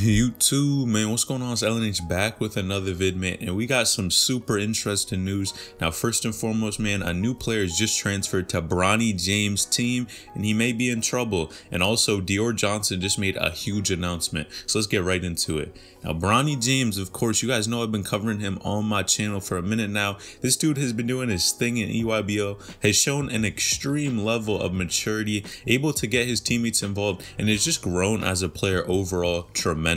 You too, man. What's going on? It's LNH back with another vid, man, and we got some super interesting news. Now, first and foremost, man, a new player is just transferred to Bronny James' team, and he may be in trouble. And also, Dior Johnson just made a huge announcement. So let's get right into it. Now, Bronny James, of course, you guys know I've been covering him on my channel for a minute now. This dude has been doing his thing in EYBL, has shown an extreme level of maturity, able to get his teammates involved, and has just grown as a player overall tremendously.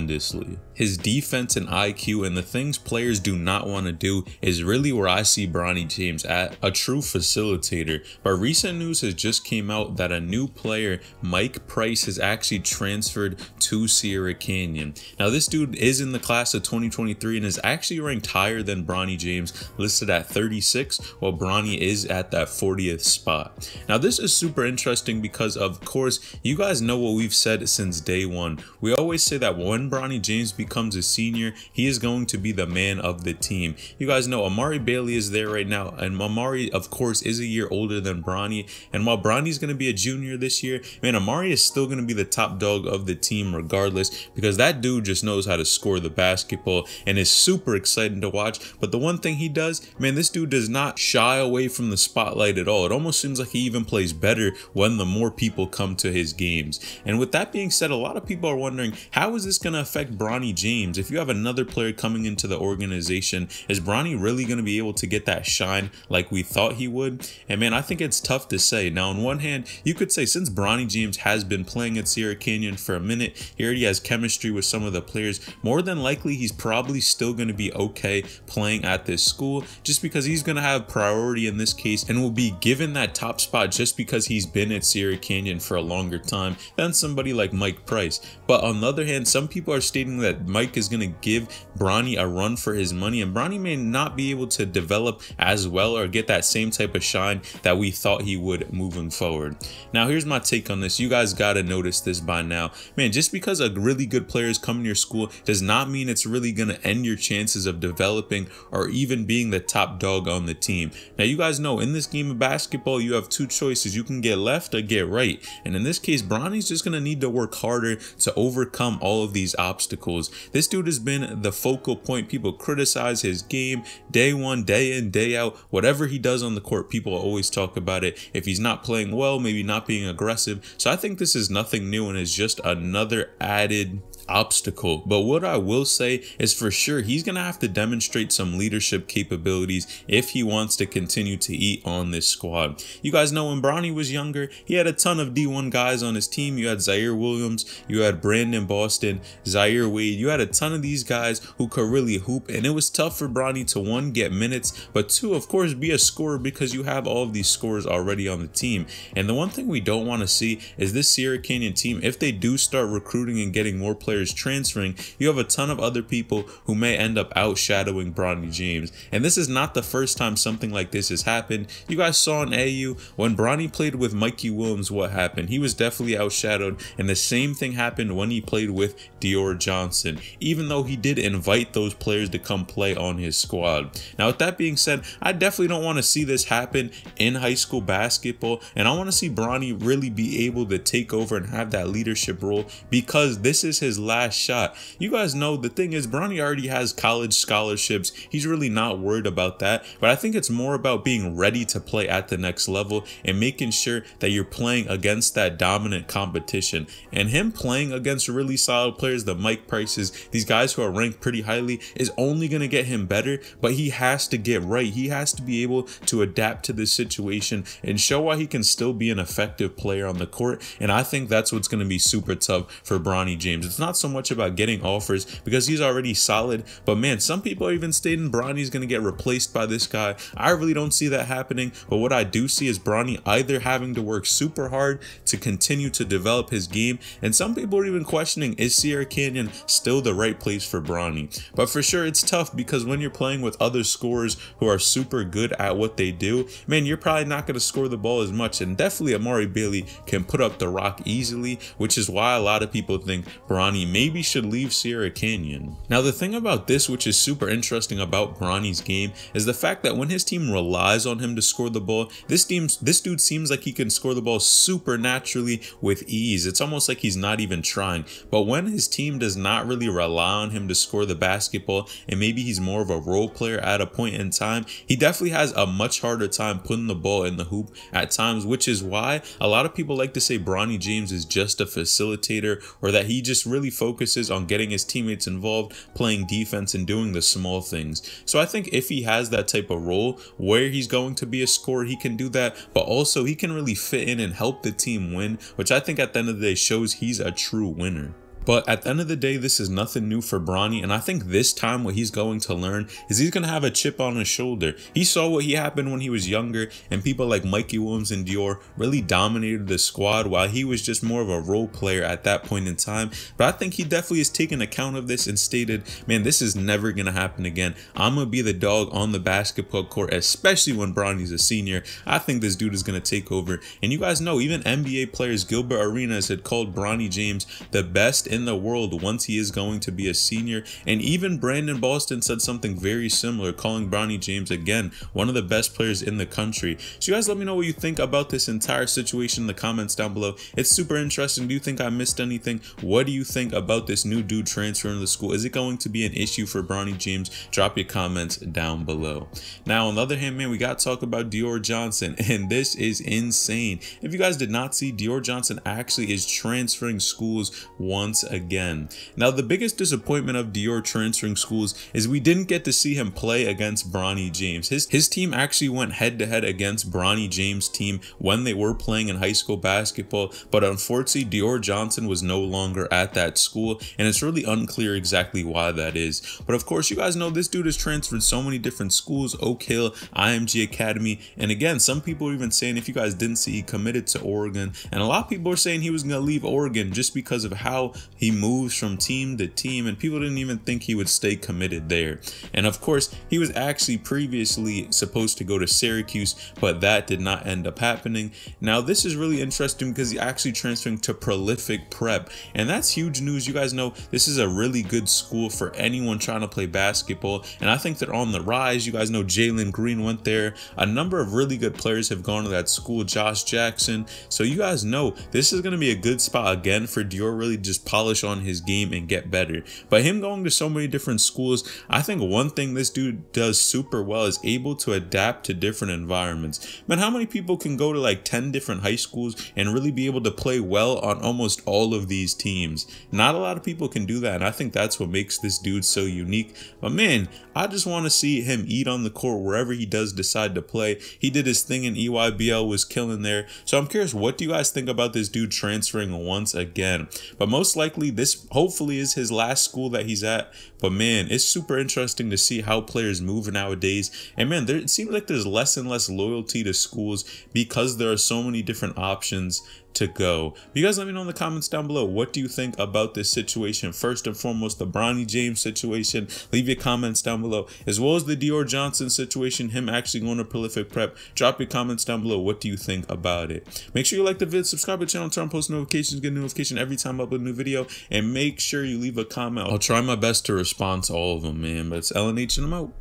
His defense and IQ and the things players do not want to do is really where I see Bronny James at, a true facilitator. But recent news has just came out that a new player, Mike Price, has actually transferred to Sierra Canyon. Now, this dude is in the class of 2023 and is actually ranked higher than Bronny James, listed at 36, while Bronny is at that 40th spot. Now, this is super interesting because, of course, you guys know what we've said since day one. We always say that when Bronny James becomes a senior, he is going to be the man of the team. You guys know Amari Bailey is there right now, and Amari, of course, is a year older than Bronny. And while Bronny's going to be a junior this year, man, Amari is still going to be the top dog of the team regardless, because that dude just knows how to score the basketball and is super exciting to watch. But the one thing he does, man, this dude does not shy away from the spotlight at all. It almost seems like he even plays better when the more people come to his games. And with that being said, a lot of people are wondering, how is this going to affect Bronny James? If you have another player coming into the organization, is Bronny really going to be able to get that shine like we thought he would? And man, I think it's tough to say. Now, on one hand, you could say since Bronny James has been playing at Sierra Canyon for a minute, he already has chemistry with some of the players. More than likely, he's probably still going to be okay playing at this school, just because he's going to have priority in this case and will be given that top spot just because he's been at Sierra Canyon for a longer time than somebody like Mike Price. But on the other hand, some people are stating that Mike is going to give Bronny a run for his money, and Bronny may not be able to develop as well or get that same type of shine that we thought he would moving forward. Now, here's my take on this. You guys got to notice this by now. Man, just because a really good player is coming to your school does not mean it's really going to end your chances of developing or even being the top dog on the team. Now, you guys know in this game of basketball, you have two choices. You can get left or get right. And in this case, Bronny's just going to need to work harder to overcome all of these obstacles. This dude has been the focal point. People criticize his game day one, day in, day out. Whatever he does on the court, people always talk about it. If he's not playing well, maybe not being aggressive. So I think this is nothing new and is just another added obstacle. But what I will say is for sure he's gonna have to demonstrate some leadership capabilities if he wants to continue to eat on this squad. You guys know when Bronny was younger, he had a ton of D1 guys on his team. You had Zaire Williams, you had Brandon Boston, Zaire Wade. You had a ton of these guys who could really hoop, and it was tough for Bronny to, one, get minutes, but two, of course, be a scorer because you have all of these scorers already on the team. And the one thing we don't want to see is this Sierra Canyon team, if they do start recruiting and getting more players transferring, you have a ton of other people who may end up outshadowing Bronny James. And this is not the first time something like this has happened. You guys saw in AU when Bronny played with Mikey Williams, what happened? He was definitely outshadowed, and the same thing happened when he played with Dior Johnson, even though he did invite those players to come play on his squad. Now, with that being said, I definitely don't want to see this happen in high school basketball, and I want to see Bronny really be able to take over and have that leadership role, because this is his last shot. You guys know the thing is, Bronny already has college scholarships. He's really not worried about that, but I think it's more about being ready to play at the next level and making sure that you're playing against that dominant competition. And him playing against really solid players, the Mike Prices, these guys who are ranked pretty highly, is only going to get him better, but he has to get right. He has to be able to adapt to this situation and show why he can still be an effective player on the court. And I think that's what's going to be super tough for Bronny James. It's not so much about getting offers because he's already solid, but man, some people are even stating Bronny's going to get replaced by this guy. I really don't see that happening, but what I do see is Bronny either having to work super hard to continue to develop his game, and some people are even questioning, is Sierra Canyon still the right place for Bronny? But for sure, it's tough because when you're playing with other scorers who are super good at what they do, man, you're probably not going to score the ball as much, and definitely Amari Bailey can put up the rock easily, which is why a lot of people think Bronny maybe should leave Sierra Canyon. Now the thing about this, which is super interesting about Bronny's game, is the fact that when his team relies on him to score the ball, this dude seems like he can score the ball supernaturally with ease. It's almost like he's not even trying. But when his team does not really rely on him to score the basketball, and maybe he's more of a role player at a point in time, he definitely has a much harder time putting the ball in the hoop at times, which is why a lot of people like to say Bronny James is just a facilitator, or that he just really focuses on getting his teammates involved, playing defense, and doing the small things. So I think if he has that type of role where he's going to be a scorer, he can do that, but also he can really fit in and help the team win, which I think at the end of the day shows he's a true winner. But at the end of the day, this is nothing new for Bronny, and I think this time what he's going to learn is he's going to have a chip on his shoulder. He saw what happened when he was younger, and people like Mikey Williams and Dior really dominated the squad while he was just more of a role player at that point in time. But I think he definitely has taken account of this and stated, man, this is never going to happen again. I'm going to be the dog on the basketball court, especially when Bronny's a senior. I think this dude is going to take over. And you guys know, even NBA players Gilbert Arenas had called Bronny James the best in the world once he is going to be a senior, and even Brandon Boston said something very similar, calling Bronny James again one of the best players in the country. So you guys let me know what you think about this entire situation in the comments down below. It's super interesting. Do you think I missed anything? What do you think about this new dude transferring to the school? Is it going to be an issue for Bronny James? Drop your comments down below. Now on the other hand, man, we got to talk about Dior Johnson, and this is insane. If you guys did not see, Dior Johnson actually is transferring schools once again. Now the biggest disappointment of Dior transferring schools is we didn't get to see him play against Bronny James. His team actually went head to head against Bronny James' team when they were playing in high school basketball, but unfortunately Dior Johnson was no longer at that school, and it's really unclear exactly why that is. But of course, you guys know this dude has transferred so many different schools: Oak Hill, IMG Academy, and again, some people are even saying, if you guys didn't see, he committed to Oregon, and a lot of people are saying he was going to leave Oregon just because of how he moves from team to team, and people didn't even think he would stay committed there. And of course, he was actually previously supposed to go to Syracuse, but that did not end up happening. Now this is really interesting because he's actually transferring to Prolific Prep, and that's huge news. You guys know this is a really good school for anyone trying to play basketball, and I think they're on the rise. You guys know Jalen Green went there. A number of really good players have gone to that school, Josh Jackson. So you guys know this is going to be a good spot again for Dior really just polish on his game and get better. But him going to so many different schools, I think one thing this dude does super well is able to adapt to different environments. Man, how many people can go to like 10 different high schools and really be able to play well on almost all of these teams? Not a lot of people can do that, and I think that's what makes this dude so unique. But man, I just want to see him eat on the court wherever he does decide to play. He did his thing in EYBL, was killing there. So I'm curious, what do you guys think about this dude transferring once again? But most likely this hopefully is his last school that he's at. But man, it's super interesting to see how players move nowadays. And man, it seems like there's less and less loyalty to schools because there are so many different options to go. You guys let me know in the comments down below, what do you think about this situation? First and foremost, the Bronny James situation. Leave your comments down below, as well as the Dior Johnson situation, him actually going to Prolific Prep. Drop your comments down below. What do you think about it? Make sure you like the video, subscribe to the channel, turn on post notifications, get a notification every time I upload a new video, and make sure you leave a comment. I'll try my best to respond to all of them, man. But it's LNH and I'm out.